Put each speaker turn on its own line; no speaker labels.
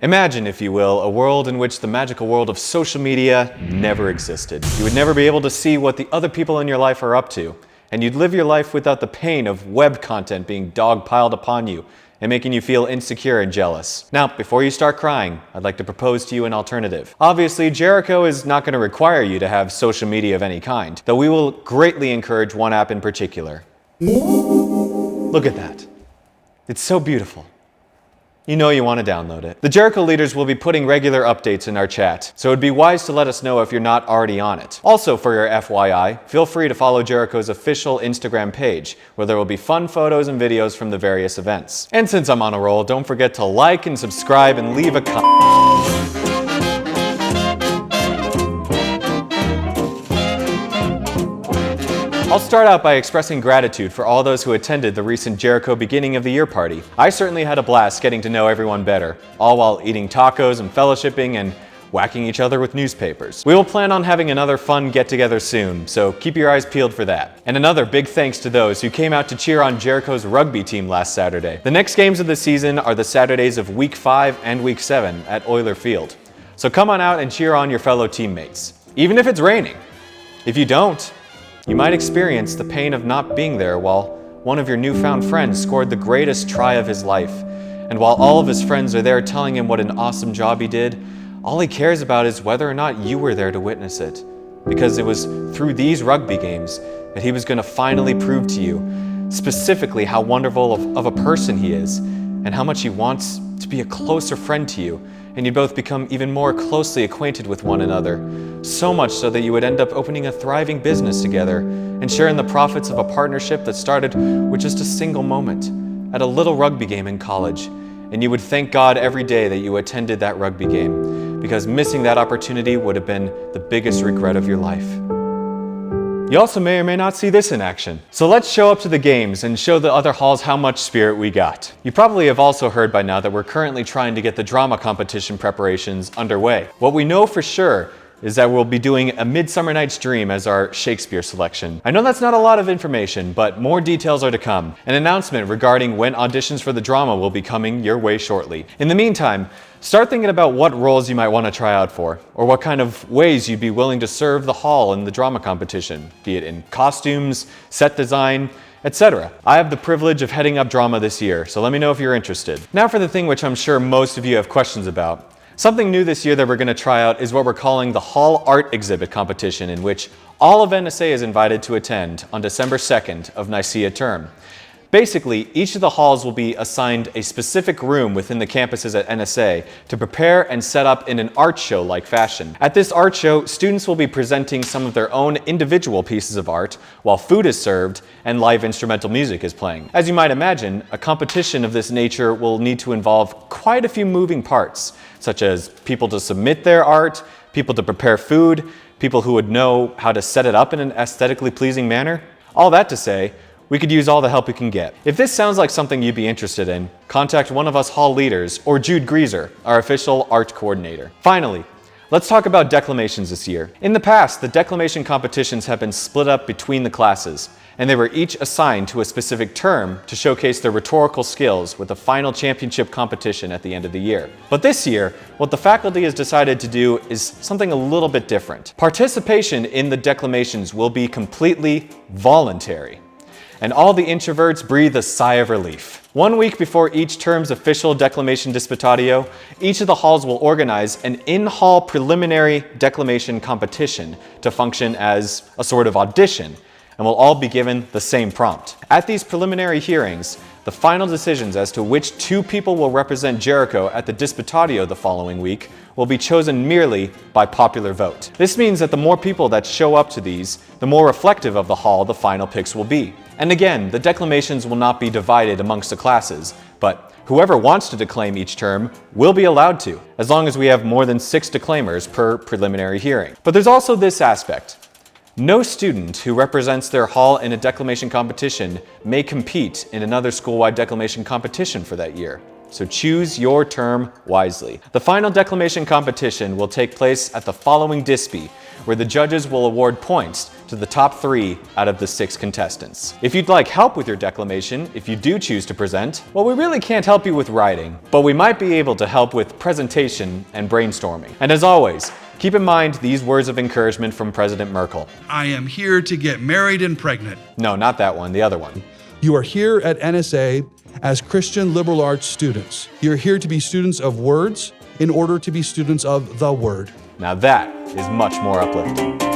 Imagine, if you will, a world in which the magical world of social media never existed. You would never be able to see what the other people in your life are up to, and you'd live your life without the pain of web content being dogpiled upon you and making you feel insecure and jealous. Now, before you start crying, I'd like to propose to you an alternative. Obviously, Jericho is not going to require you to have social media of any kind, though we will greatly encourage one app in particular. Look at that. It's so beautiful. You know you want to download it. The Jericho leaders will be putting regular updates in our chat, so it'd be wise to let us know if you're not already on it. Also, for your FYI, feel free to follow Jericho's official Instagram page, where there will be fun photos and videos from the various events. And since I'm on a roll, don't forget to like and subscribe and leave a comment. I'll start out by expressing gratitude for all those who attended the recent Jericho beginning of the year party. I certainly had a blast getting to know everyone better, all while eating tacos and fellowshipping and whacking each other with newspapers. We will plan on having another fun get-together soon, so keep your eyes peeled for that. And another big thanks to those who came out to cheer on Jericho's rugby team last Saturday. The next games of the season are the Saturdays of Week 5 and Week 7 at Oiler Field. So come on out and cheer on your fellow teammates, even if it's raining. If you don't, you might experience the pain of not being there while one of your newfound friends scored the greatest try of his life. And while all of his friends are there telling him what an awesome job he did, all he cares about is whether or not you were there to witness it. Because it was through these rugby games that he was going to finally prove to you specifically how wonderful of a person he is and how much he wants to be a closer friend to you. And you both become even more closely acquainted with one another, so much so that you would end up opening a thriving business together and sharing the profits of a partnership that started with just a single moment at a little rugby game in college. And you would thank God every day that you attended that rugby game, because missing that opportunity would have been the biggest regret of your life. You also may or may not see this in action. So let's show up to the games and show the other halls how much spirit we got. You probably have also heard by now that we're currently trying to get the drama competition preparations underway. What we know for sure is that we'll be doing A Midsummer Night's Dream as our Shakespeare selection. I know that's not a lot of information, but more details are to come. An announcement regarding when auditions for the drama will be coming your way shortly. In the meantime, start thinking about what roles you might want to try out for, or what kind of ways you'd be willing to serve the hall in the drama competition, be it in costumes, set design, etc. I have the privilege of heading up drama this year, so let me know if you're interested. Now for the thing which I'm sure most of you have questions about. Something new this year that we're going to try out is what we're calling the Hall Art Exhibit Competition, in which all of NSA is invited to attend on December 2nd of Nicaea term. Basically, each of the halls will be assigned a specific room within the campuses at NSA to prepare and set up in an art show-like fashion. At this art show, students will be presenting some of their own individual pieces of art while food is served and live instrumental music is playing. As you might imagine, a competition of this nature will need to involve quite a few moving parts, such as people to submit their art, people to prepare food, people who would know how to set it up in an aesthetically pleasing manner. All that to say, we could use all the help we can get. If this sounds like something you'd be interested in, contact one of us hall leaders or Jude Grieser, our official art coordinator. Finally, let's talk about declamations this year. In the past, the declamation competitions have been split up between the classes, and they were each assigned to a specific term to showcase their rhetorical skills with a final championship competition at the end of the year. But this year, what the faculty has decided to do is something a little bit different. Participation in the declamations will be completely voluntary, and all the introverts breathe a sigh of relief. 1 week before each term's official declamation disputatio, each of the halls will organize an in-hall preliminary declamation competition to function as a sort of audition, and will all be given the same prompt. At these preliminary hearings, the final decisions as to which 2 people will represent Jericho at the disputatio the following week will be chosen merely by popular vote. This means that the more people that show up to these, the more reflective of the hall the final picks will be. And again, the declamations will not be divided amongst the classes, but whoever wants to declaim each term will be allowed to, as long as we have more than 6 declaimers per preliminary hearing. But there's also this aspect. No student who represents their hall in a declamation competition may compete in another school-wide declamation competition for that year. So choose your term wisely. The final declamation competition will take place at the following DISPI, where the judges will award points to the top 3 out of the 6 contestants. If you'd like help with your declamation, if you do choose to present, well, we really can't help you with writing, but we might be able to help with presentation and brainstorming. And as always, keep in mind these words of encouragement from President Merkel.
I am here to get married and pregnant.
No, not that one, the other one.
You are here at NSA as Christian liberal arts students. You're here to be students of words in order to be students of the Word.
Now that is much more uplifting.